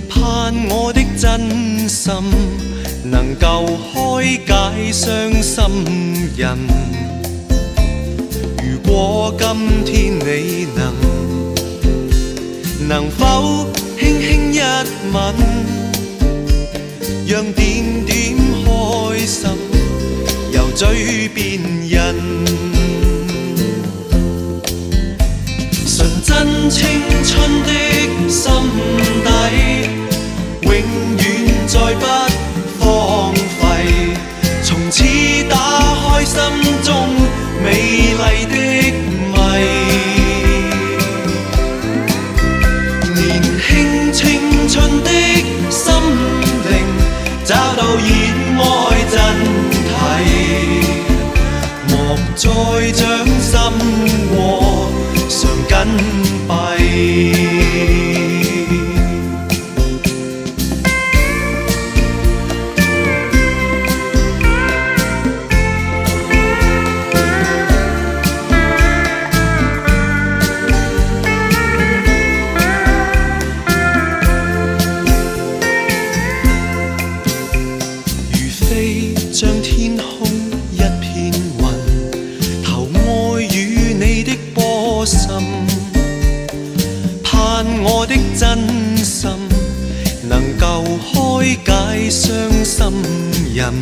盼我的真心能夠開解傷心人。如果今天你能否輕輕一吻，讓點點開心由嘴邊印。純真青春的心底，永遠再不荒廢。從此打開心中美麗的謎。年輕青春的心靈，找到熱愛真諦，莫再將心和常緊閉。將天空一片雲，投愛與你的波心，盼我的真心能夠開解傷心人。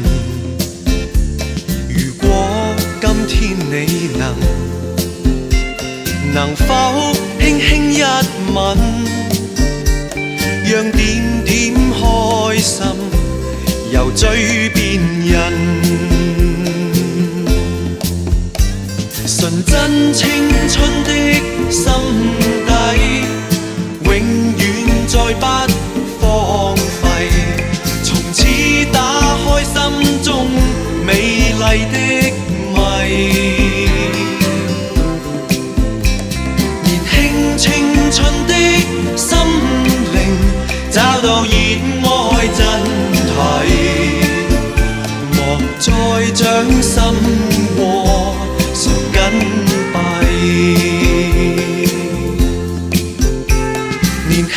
如果今天你能否輕輕一吻，讓點點開心由嘴邊印。純真青春的心底，永遠再不荒廢。從此打開心中美麗的謎。年輕青春的心靈，找到熱愛真諦，莫再將心和常緊閉。年輕